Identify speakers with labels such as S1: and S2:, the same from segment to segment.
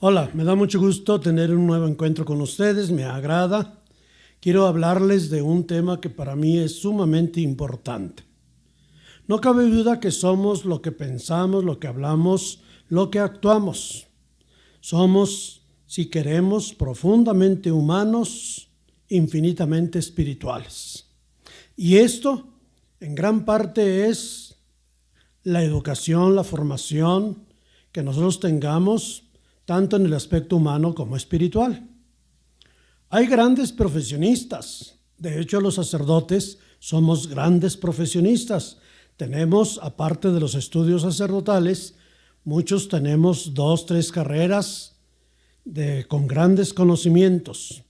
S1: Hola, me da mucho gusto tener un nuevo encuentro con ustedes, me agrada. Quiero hablarles de un tema que para mí es sumamente importante. No cabe duda que somos lo que pensamos, lo que hablamos, lo que actuamos. Somos, si queremos, profundamente humanos, infinitamente espirituales. Y esto, en gran parte, es la educación, la formación que nosotros tengamos, tanto en el aspecto humano como espiritual. Hay grandes profesionistas. De hecho, los sacerdotes somos grandes profesionistas. Tenemos, aparte de los estudios sacerdotales, muchos tenemos 2, 3 carreras con grandes conocimientos.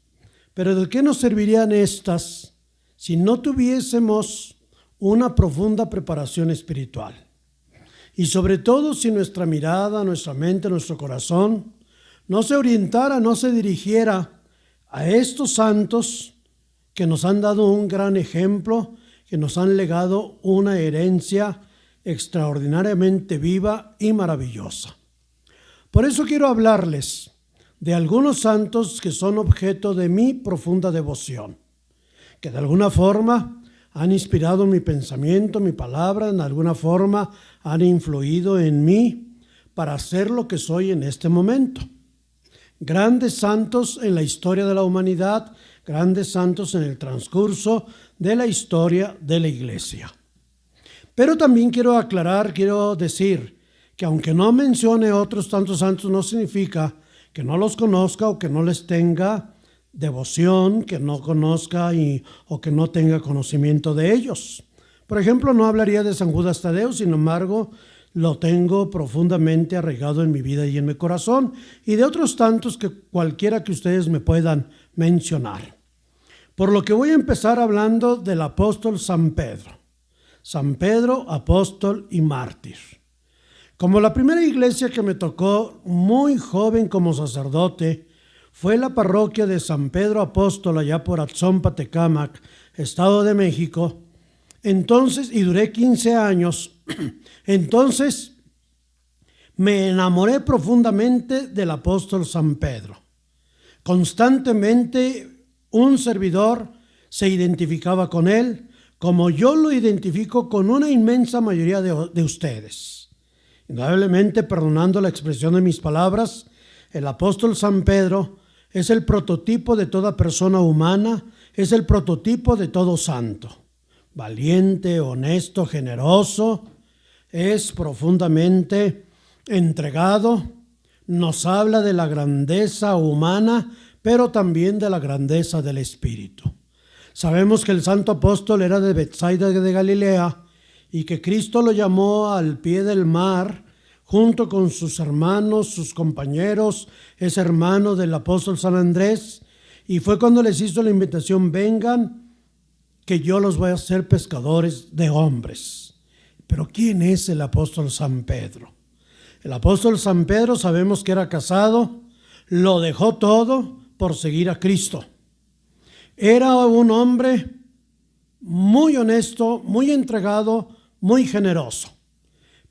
S1: Pero ¿de qué nos servirían estas si no tuviésemos una profunda preparación espiritual? Y sobre todo si nuestra mirada, nuestra mente, nuestro corazón no se orientara, no se dirigiera a estos santos que nos han dado un gran ejemplo, que nos han legado una herencia extraordinariamente viva y maravillosa. Por eso quiero hablarles de algunos santos que son objeto de mi profunda devoción, que de alguna forma han inspirado mi pensamiento, mi palabra, en alguna forma han influido en mí para ser lo que soy en este momento. Grandes santos en la historia de la humanidad, grandes santos en el transcurso de la historia de la Iglesia. Pero también quiero decir que aunque no mencione otros tantos santos, no significa que no los conozca o que no les tenga devoción, que no conozca o que no tenga conocimiento de ellos. Por ejemplo, no hablaría de San Judas Tadeo, sin embargo, lo tengo profundamente arraigado en mi vida y en mi corazón, y de otros tantos que cualquiera que ustedes me puedan mencionar. Por lo que voy a empezar hablando del apóstol San Pedro. San Pedro, apóstol y mártir. Como la primera iglesia que me tocó muy joven como sacerdote fue la parroquia de San Pedro Apóstol allá por Atzompa, Tecámac, Estado de México, y duré 15 años, entonces me enamoré profundamente del apóstol San Pedro. Constantemente un servidor se identificaba con él, como yo lo identifico con una inmensa mayoría de ustedes. Indudablemente, perdonando la expresión de mis palabras, el apóstol San Pedro es el prototipo de toda persona humana, es el prototipo de todo santo. Valiente, honesto, generoso, es profundamente entregado, nos habla de la grandeza humana, pero también de la grandeza del espíritu. Sabemos que el santo apóstol era de Betsaida de Galilea y que Cristo lo llamó al pie del mar, junto con sus hermanos, sus compañeros, es hermano del apóstol San Andrés, y fue cuando les hizo la invitación: vengan, que yo los voy a hacer pescadores de hombres. Pero ¿quién es el apóstol San Pedro? El apóstol San Pedro sabemos que era casado, lo dejó todo por seguir a Cristo. Era un hombre muy honesto, muy entregado, muy generoso.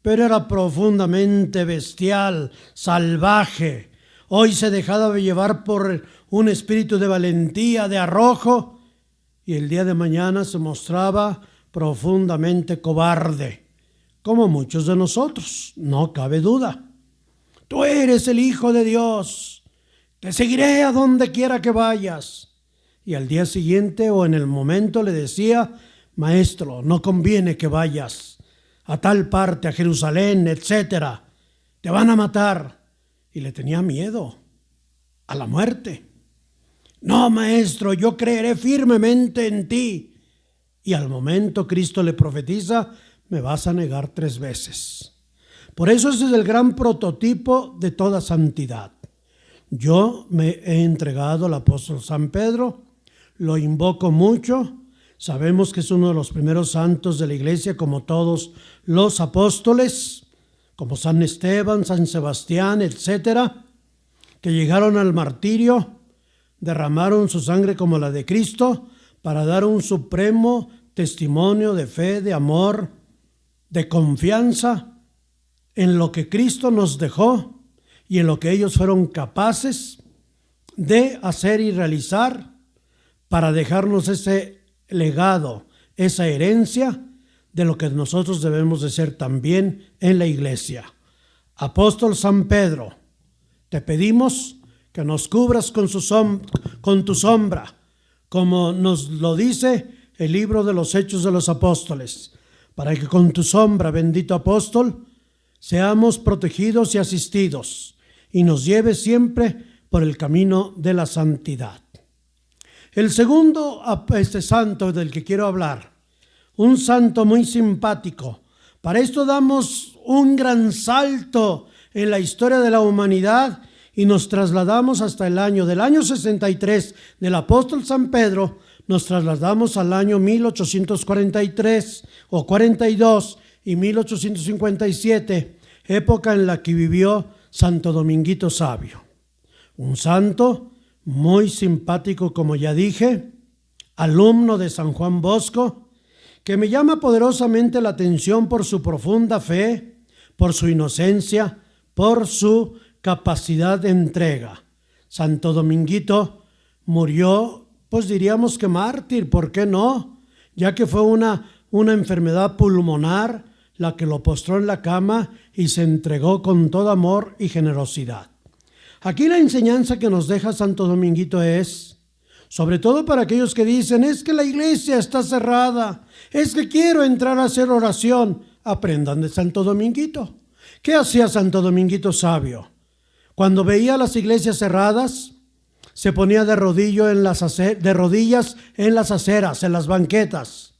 S1: Pero era profundamente bestial, salvaje. Hoy se dejaba llevar por un espíritu de valentía, de arrojo, y el día de mañana se mostraba profundamente cobarde, como muchos de nosotros, no cabe duda. Tú eres el Hijo de Dios, te seguiré a donde quiera que vayas. Y al día siguiente o en el momento le decía: maestro, no conviene que vayas a tal parte, a Jerusalén, etcétera, te van a matar. Y le tenía miedo a la muerte. No, maestro, yo creeré firmemente en ti. Y al momento Cristo le profetiza: me vas a negar 3 veces. Por eso ese es el gran prototipo de toda santidad. Yo me he entregado al apóstol San Pedro, lo invoco mucho. Sabemos que es uno de los primeros santos de la iglesia, como todos los apóstoles, como San Esteban, San Sebastián, etcétera, que llegaron al martirio, derramaron su sangre como la de Cristo para dar un supremo testimonio de fe, de amor, de confianza en lo que Cristo nos dejó y en lo que ellos fueron capaces de hacer y realizar para dejarnos ese legado, esa herencia de lo que nosotros debemos de ser también en la iglesia. Apóstol San Pedro, te pedimos que nos cubras con tu sombra, como nos lo dice el libro de los Hechos de los Apóstoles, para que con tu sombra, bendito apóstol, seamos protegidos y asistidos y nos lleves siempre por el camino de la santidad. El segundo santo del que quiero hablar, un santo muy simpático. Para esto damos un gran salto en la historia de la humanidad y nos trasladamos hasta del año 63 del apóstol San Pedro, nos trasladamos al año 1843 o 42 y 1857, época en la que vivió Santo Dominguito Sabio. Un santo muy simpático, como ya dije, alumno de San Juan Bosco, que me llama poderosamente la atención por su profunda fe, por su inocencia, por su capacidad de entrega. Santo Dominguito murió, pues diríamos que mártir, ¿por qué no? Ya que fue una enfermedad pulmonar la que lo postró en la cama y se entregó con todo amor y generosidad. Aquí la enseñanza que nos deja Santo Dominguito es, sobre todo para aquellos que dicen, es que la iglesia está cerrada, es que quiero entrar a hacer oración, aprendan de Santo Dominguito. ¿Qué hacía Santo Dominguito Sabio? Cuando veía las iglesias cerradas, se ponía de rodillas en las aceras, en las banquetas.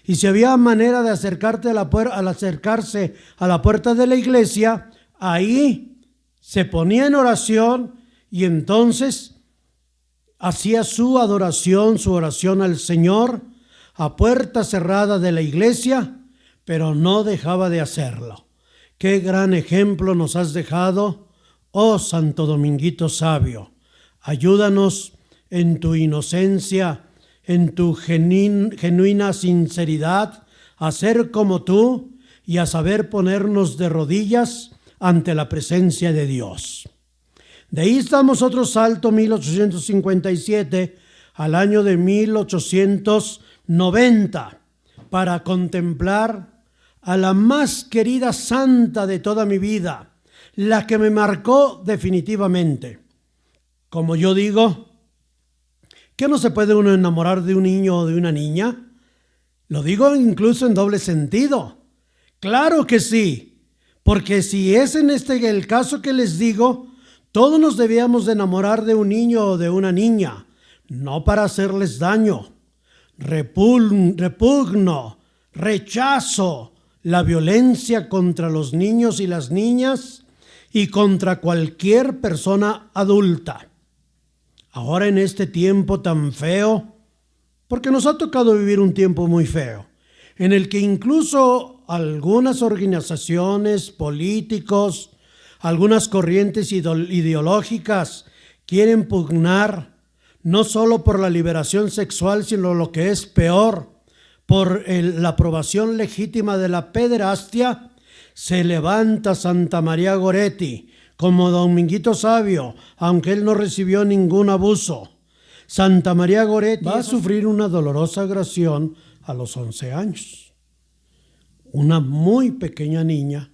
S1: Y si había manera de acercarse a la puerta de la iglesia, ahí se ponía en oración y entonces hacía su adoración, su oración al Señor a puerta cerrada de la iglesia, pero no dejaba de hacerlo. Qué gran ejemplo nos has dejado, oh Santo Dominguito Sabio. Ayúdanos en tu inocencia, en tu genuina sinceridad, a ser como tú y a saber ponernos de rodillas ante la presencia de Dios. De ahí damos otro salto, 1857 al año de 1890, para contemplar a la más querida santa de toda mi vida, la que me marcó definitivamente. Como yo digo, ¿que no se puede uno enamorar de un niño o de una niña? Lo digo incluso en doble sentido. Claro que sí, porque si es el caso que les digo, todos nos debíamos de enamorar de un niño o de una niña, no para hacerles daño. Repugno, rechazo la violencia contra los niños y las niñas y contra cualquier persona adulta. Ahora en este tiempo tan feo, porque nos ha tocado vivir un tiempo muy feo, en el que incluso algunas organizaciones, políticos, algunas corrientes ideológicas quieren pugnar no solo por la liberación sexual, sino lo que es peor, por la aprobación legítima de la pederastia. Se levanta Santa María Goretti como Dominguito Sabio, aunque él no recibió ningún abuso. Santa María Goretti va a sufrir una dolorosa agresión a los 11 años. Una muy pequeña niña,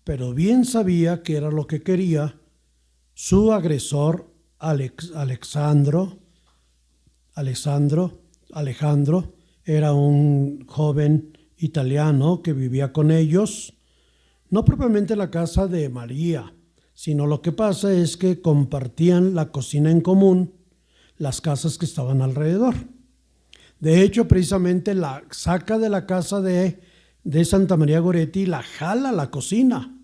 S1: pero bien sabía que era lo que quería su agresor Alejandro. Era un joven italiano que vivía con ellos, no propiamente en la casa de María, sino lo que pasa es que compartían la cocina en común las casas que estaban alrededor. De hecho, precisamente la saca de la casa de Santa María Goretti y la jala a la cocina,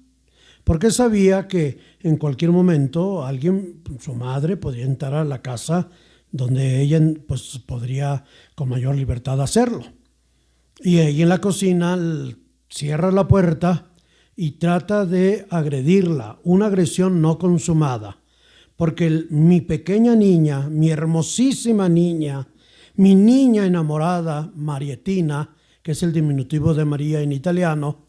S1: porque sabía que en cualquier momento alguien, su madre, podría entrar a la casa donde ella pues podría con mayor libertad hacerlo. Y ahí en la cocina cierra la puerta y trata de agredirla, una agresión no consumada, porque mi pequeña niña, mi hermosísima niña, mi niña enamorada, Marietina, que es el diminutivo de María en italiano,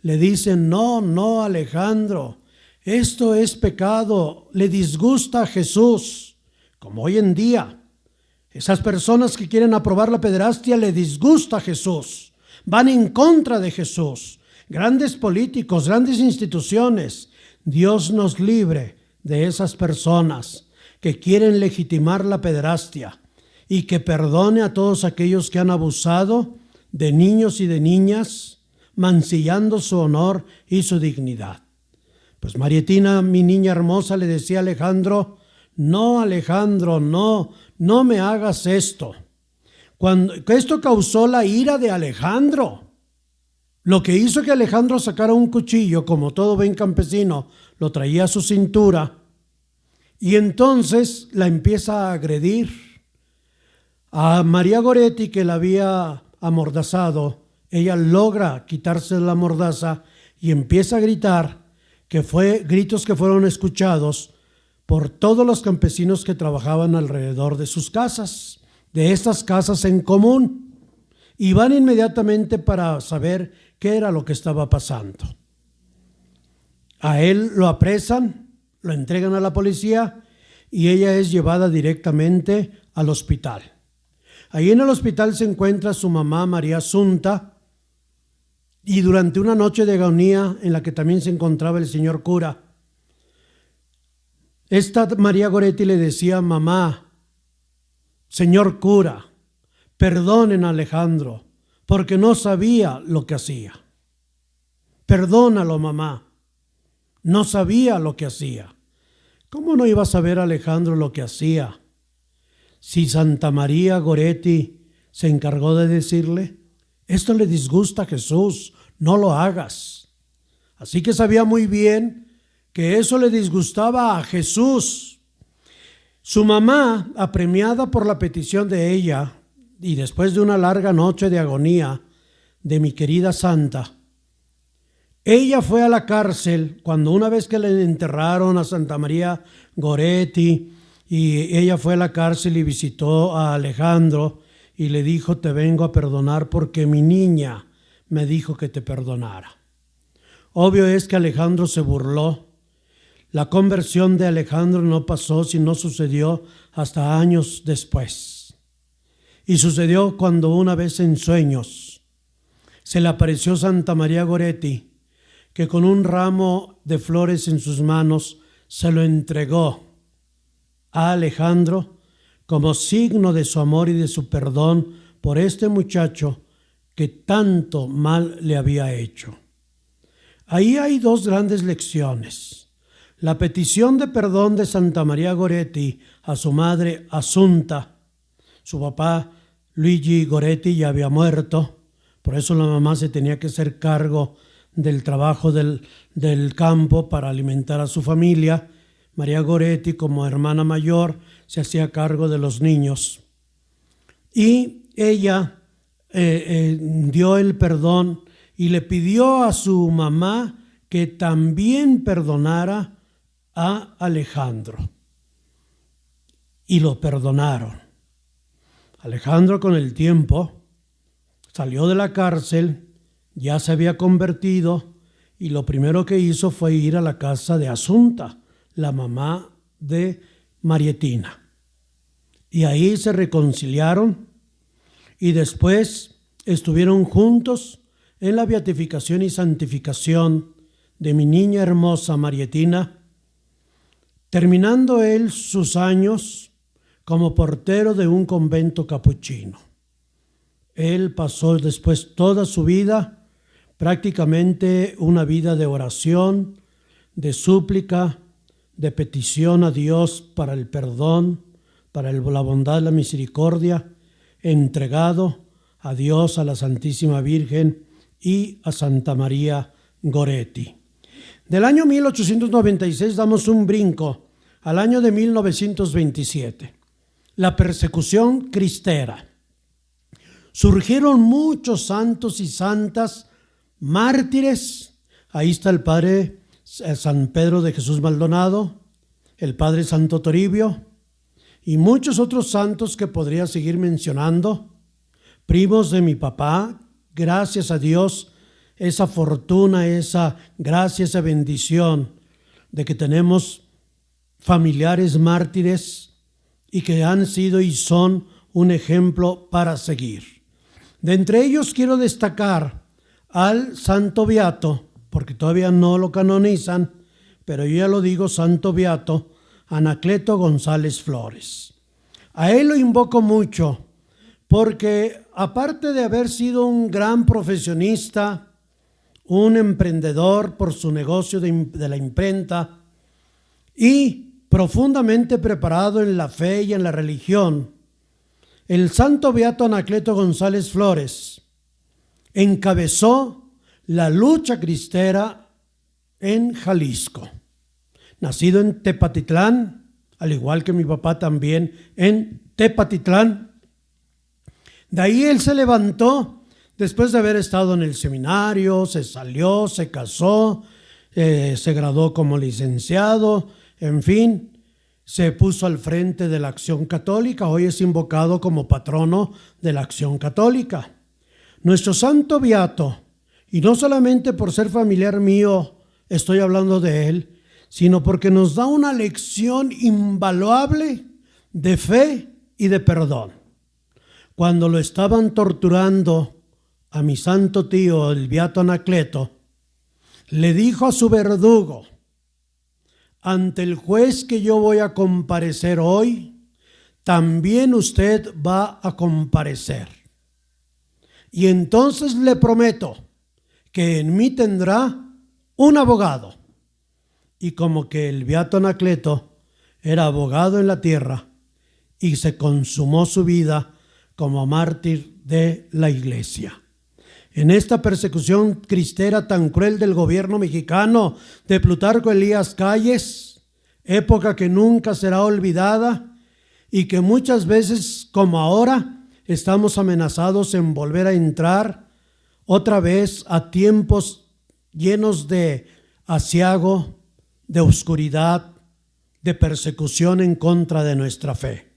S1: le dice, no, Alejandro, Esto es pecado, le disgusta a Jesús, como hoy en día. Esas personas que quieren aprobar la pederastia le disgusta a Jesús, van en contra de Jesús. Grandes políticos, grandes instituciones, Dios nos libre de esas personas que quieren legitimar la pederastia y que perdone a todos aquellos que han abusado de niños y de niñas, mancillando su honor y su dignidad. Pues Marietina, mi niña hermosa, le decía a Alejandro: no, Alejandro, no me hagas esto. Esto causó la ira de Alejandro. Lo que hizo que Alejandro sacara un cuchillo, como todo buen campesino, lo traía a su cintura, y entonces la empieza a agredir. A María Goretti, que la había amordazado, ella logra quitarse la mordaza y empieza a gritar, gritos que fueron escuchados por todos los campesinos que trabajaban alrededor de sus casas, de estas casas en común, y van inmediatamente para saber qué era lo que estaba pasando. A él lo apresan, lo entregan a la policía y ella es llevada directamente al hospital. Ahí en el hospital se encuentra su mamá, María Asunta, y durante una noche de agonía en la que también se encontraba el señor cura, esta María Goretti le decía: mamá, señor cura, perdonen a Alejandro, porque no sabía lo que hacía. Perdónalo, mamá, no sabía lo que hacía. ¿Cómo no iba a saber Alejandro lo que hacía? Si Santa María Goretti se encargó de decirle: esto le disgusta a Jesús, no lo hagas. Así que sabía muy bien que eso le disgustaba a Jesús. Su mamá, apremiada por la petición de ella, y después de una larga noche de agonía de mi querida santa, ella fue a la cárcel cuando, una vez que le enterraron a Santa María Goretti, y ella fue a la cárcel y visitó a Alejandro y le dijo: te vengo a perdonar porque mi niña me dijo que te perdonara. Obvio es que Alejandro se burló. La conversión de Alejandro no pasó, sino sucedió hasta años después. Y sucedió cuando una vez en sueños se le apareció Santa María Goretti, que con un ramo de flores en sus manos se lo entregó a Alejandro como signo de su amor y de su perdón por este muchacho que tanto mal le había hecho. Ahí hay dos grandes lecciones. La petición de perdón de Santa María Goretti a su madre Asunta. Su papá Luigi Goretti ya había muerto, por eso la mamá se tenía que hacer cargo del trabajo del campo para alimentar a su familia. María Goretti, como hermana mayor, se hacía cargo de los niños. Y ella dio el perdón y le pidió a su mamá que también perdonara a Alejandro. Y lo perdonaron. Alejandro, con el tiempo, salió de la cárcel, ya se había convertido, y lo primero que hizo fue ir a la casa de Asunta, la mamá de Marietina. Y ahí se reconciliaron y después estuvieron juntos en la beatificación y santificación de mi niña hermosa Marietina, terminando él sus años como portero de un convento capuchino. Él pasó después toda su vida, prácticamente una vida de oración, de súplica, de petición a Dios para el perdón, para la bondad, la misericordia, entregado a Dios, a la Santísima Virgen y a Santa María Goretti. Del año 1896 damos un brinco al año de 1927, la persecución cristera. Surgieron muchos santos y santas mártires. Ahí está el padre San Pedro de Jesús Maldonado, el padre Santo Toribio y muchos otros santos que podría seguir mencionando, primos de mi papá. Gracias a Dios, esa fortuna, esa gracia, esa bendición de que tenemos familiares mártires y que han sido y son un ejemplo para seguir. De entre ellos quiero destacar al santo beato, porque todavía no lo canonizan, pero yo ya lo digo, santo beato Anacleto González Flores. A él lo invoco mucho porque aparte de haber sido un gran profesionista, un emprendedor por su negocio de la imprenta y profundamente preparado en la fe y en la religión, el santo beato Anacleto González Flores encabezó la lucha cristera en Jalisco. Nacido en Tepatitlán, al igual que mi papá también en Tepatitlán. De ahí él se levantó después de haber estado en el seminario, se salió, se casó, se graduó como licenciado, en fin, se puso al frente de la Acción Católica. Hoy es invocado como patrono de la Acción Católica. Nuestro santo beato, y no solamente por ser familiar mío estoy hablando de él, sino porque nos da una lección invaluable de fe y de perdón. Cuando lo estaban torturando a mi santo tío, el beato Anacleto, le dijo a su verdugo: ante el juez que yo voy a comparecer hoy, también usted va a comparecer. Y entonces le prometo que en mí tendrá un abogado. Y como que el beato Anacleto era abogado en la tierra y se consumó su vida como mártir de la iglesia. En esta persecución cristera tan cruel del gobierno mexicano de Plutarco Elías Calles, época que nunca será olvidada y que muchas veces, como ahora, estamos amenazados en volver a entrar otra vez a tiempos llenos de aciago, de oscuridad, de persecución en contra de nuestra fe.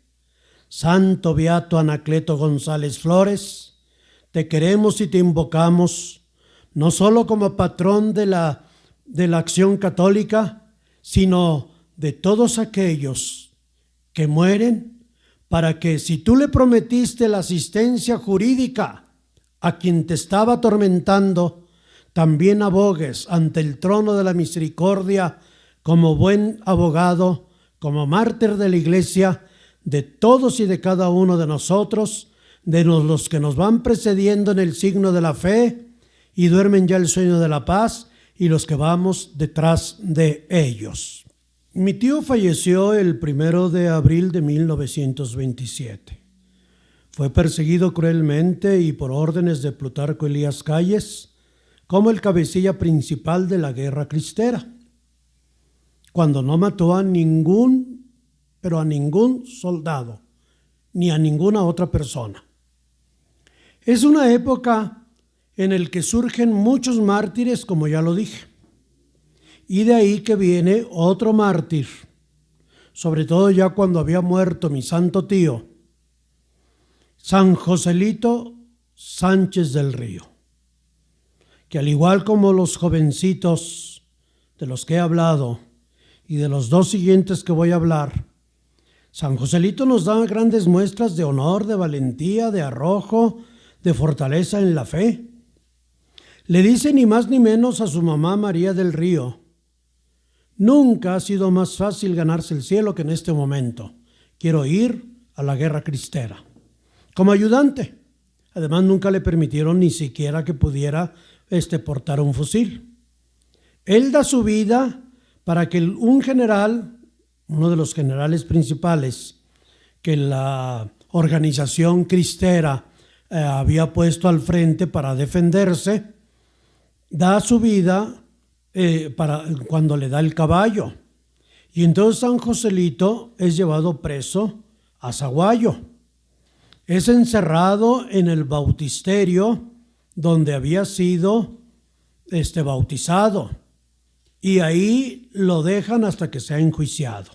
S1: Santo beato Anacleto González Flores, te queremos y te invocamos, no solo como patrón de la Acción Católica, sino de todos aquellos que mueren, para que si tú le prometiste la asistencia jurídica a quien te estaba atormentando, también abogues ante el trono de la misericordia como buen abogado, como mártir de la iglesia, de todos y de cada uno de nosotros, de los que nos van precediendo en el signo de la fe y duermen ya el sueño de la paz, y los que vamos detrás de ellos. Mi tío falleció el 1 de abril de 1927. Fue perseguido cruelmente y por órdenes de Plutarco Elías Calles como el cabecilla principal de la guerra cristera, cuando no mató a ningún soldado, ni a ninguna otra persona. Es una época en la que surgen muchos mártires, como ya lo dije, y de ahí que viene otro mártir, sobre todo ya cuando había muerto mi santo tío, San Joselito Sánchez del Río, que al igual como los jovencitos de los que he hablado y de los dos siguientes que voy a hablar, San Joselito nos da grandes muestras de honor, de valentía, de arrojo, de fortaleza en la fe. Le dice ni más ni menos a su mamá María del Río: nunca ha sido más fácil ganarse el cielo que en este momento. Quiero ir a la guerra cristera como ayudante. Además, nunca le permitieron ni siquiera que pudiera portar un fusil. Él da su vida para que un general, uno de los generales principales que la organización cristera había puesto al frente para defenderse, da su vida cuando le da el caballo. Y entonces San Joselito es llevado preso a Zaguayo. Es encerrado en el bautisterio donde había sido bautizado, y ahí lo dejan hasta que sea enjuiciado.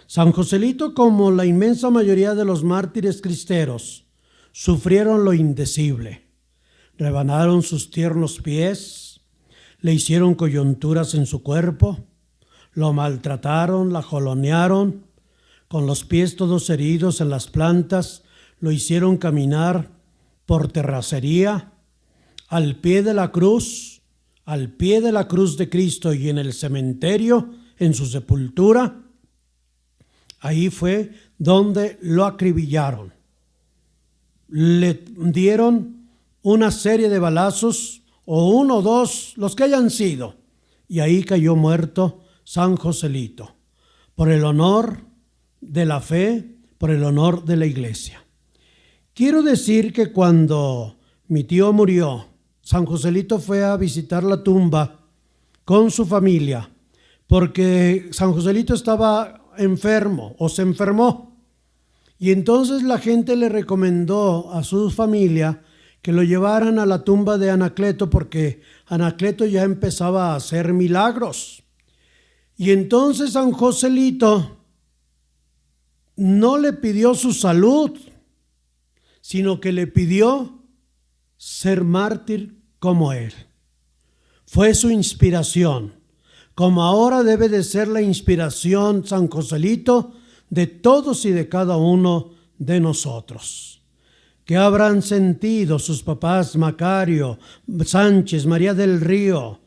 S1: San Joselito, como la inmensa mayoría de los mártires cristeros, sufrieron lo indecible. Rebanaron sus tiernos pies, le hicieron coyunturas en su cuerpo, lo maltrataron, la jalonearon, con los pies todos heridos en las plantas, lo hicieron caminar por terracería, al pie de la cruz de Cristo y en el cementerio, en su sepultura. Ahí fue donde lo acribillaron. Le dieron una serie de balazos, o uno o dos, los que hayan sido, y ahí cayó muerto San Joselito, por el honor de la fe, por el honor de la iglesia. Quiero decir que cuando mi tío murió, San Joselito fue a visitar la tumba con su familia, porque San Joselito estaba enfermo o se enfermó. Y entonces la gente le recomendó a su familia que lo llevaran a la tumba de Anacleto, porque Anacleto ya empezaba a hacer milagros. Y entonces San Joselito no le pidió su salud, sino que le pidió ser mártir como él. Fue su inspiración, como ahora debe de ser la inspiración, San Joselito, de todos y de cada uno de nosotros. ¿Qué habrán sentido sus papás Macario, Sánchez, María del Río,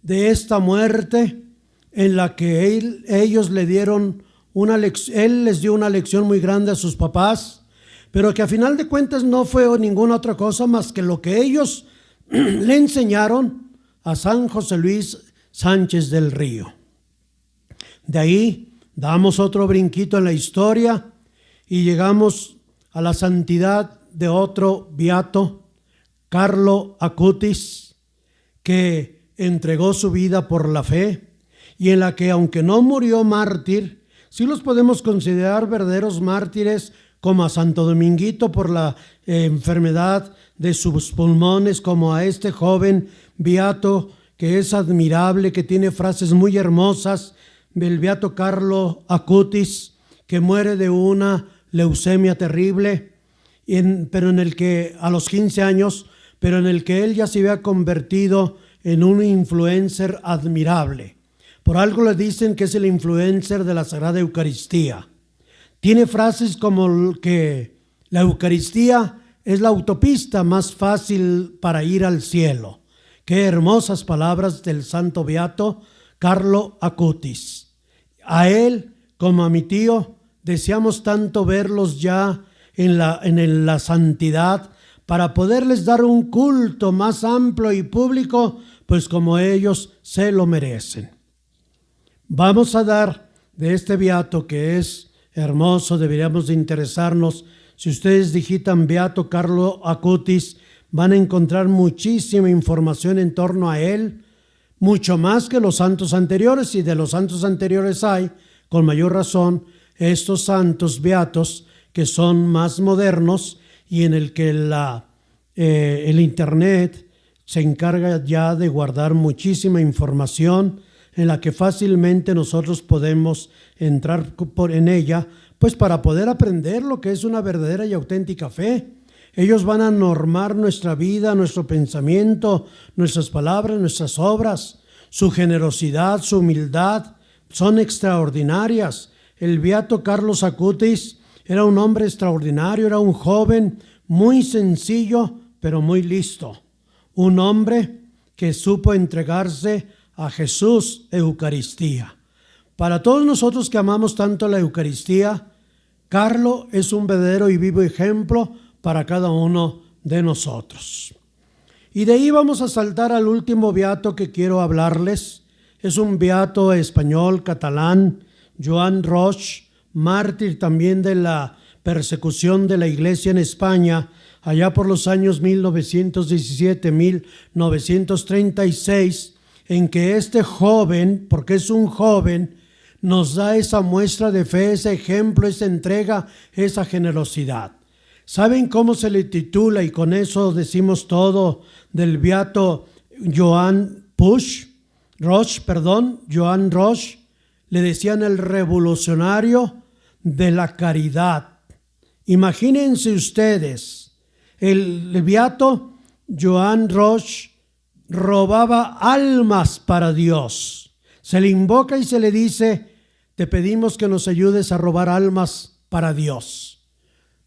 S1: de esta muerte en la que ellos le dieron él les dio una lección muy grande a sus papás, pero que a final de cuentas no fue ninguna otra cosa más que lo que ellos le enseñaron a San José Luis Sánchez del Río? De ahí damos otro brinquito en la historia y llegamos a la santidad de otro beato, Carlo Acutis, que entregó su vida por la fe y en la que, aunque no murió mártir, sí los podemos considerar verdaderos mártires, como a Santo Dominguito por la enfermedad de sus pulmones, como a este joven beato que es admirable, que tiene frases muy hermosas, el beato Carlo Acutis, que muere de una leucemia terrible, pero en el que a los 15 años, pero en el que él ya se había convertido en un influencer admirable. Por algo le dicen que es el influencer de la Sagrada Eucaristía. Tiene frases como que la Eucaristía es la autopista más fácil para ir al cielo. Qué hermosas palabras del santo beato Carlo Acutis. A él, como a mi tío, deseamos tanto verlos ya en la santidad, para poderles dar un culto más amplio y público, pues como ellos se lo merecen. Vamos a dar de este beato que es hermoso, deberíamos de interesarnos. Si ustedes digitan beato Carlo Acutis, van a encontrar muchísima información en torno a él, mucho más que los santos anteriores, y de los santos anteriores hay, con mayor razón, estos santos beatos que son más modernos y en el que el internet se encarga ya de guardar muchísima información en la que fácilmente nosotros podemos entrar en ella, pues para poder aprender lo que es una verdadera y auténtica fe. Ellos van a normar nuestra vida, nuestro pensamiento, nuestras palabras, nuestras obras. Su generosidad, su humildad son extraordinarias. El beato Carlos Acutis era un hombre extraordinario, era un joven muy sencillo, pero muy listo. Un hombre que supo entregarse a Jesús Eucaristía. Para todos nosotros que amamos tanto la Eucaristía, Carlo es un verdadero y vivo ejemplo para cada uno de nosotros. Y de ahí vamos a saltar al último beato que quiero hablarles. Es un beato español, catalán, Joan Roig, mártir también de la persecución de la iglesia en España, allá por los años 1917-1936, en que este joven, porque es un joven, nos da esa muestra de fe, ese ejemplo, esa entrega, esa generosidad. ¿Saben cómo se le titula? Y con eso decimos todo del beato Joan Roig. Le decían el revolucionario de la caridad. Imagínense ustedes, el beato Joan Roig robaba almas para Dios. Se le invoca y se le dice: te pedimos que nos ayudes a robar almas para Dios.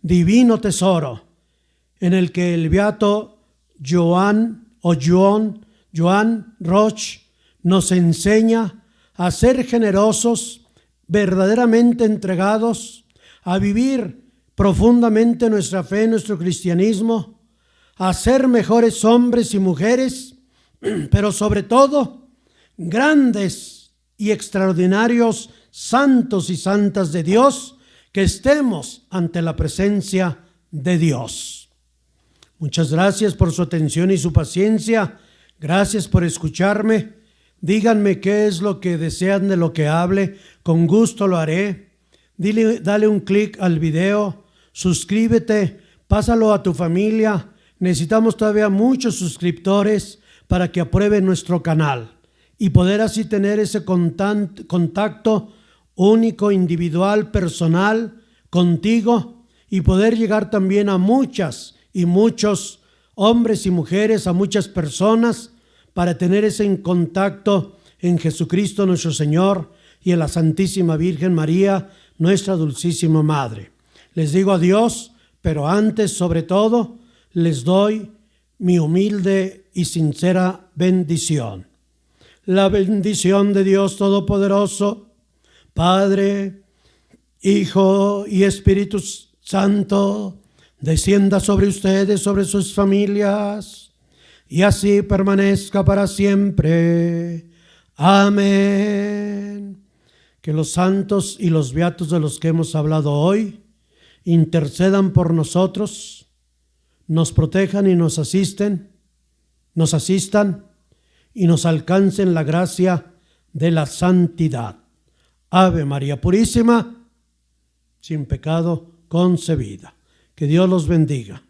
S1: Divino tesoro, en el que el beato Joan Roch nos enseña a ser generosos, verdaderamente entregados, a vivir profundamente nuestra fe, nuestro cristianismo, a ser mejores hombres y mujeres, pero sobre todo grandes y extraordinarios santos y santas de Dios, que estemos ante la presencia de Dios. Muchas gracias por su atención y su paciencia. Gracias por escucharme. Díganme qué es lo que desean de lo que hable. Con gusto lo haré. Dale un clic al video. Suscríbete. Pásalo a tu familia. Necesitamos todavía muchos suscriptores para que aprueben nuestro canal y poder así tener ese contacto único, individual, personal contigo, y poder llegar también a muchas y muchos hombres y mujeres, a muchas personas, para tener ese contacto en Jesucristo nuestro Señor y en la Santísima Virgen María, nuestra dulcísima Madre. Les digo adiós, pero antes, sobre todo, les doy mi humilde y sincera bendición. La bendición de Dios Todopoderoso, Padre, Hijo y Espíritu Santo, descienda sobre ustedes, sobre sus familias, y así permanezca para siempre. Amén. Que los santos y los beatos de los que hemos hablado hoy intercedan por nosotros, nos protejan y nos asistan y nos alcancen la gracia de la santidad. Ave María Purísima, sin pecado concebida. Que Dios los bendiga.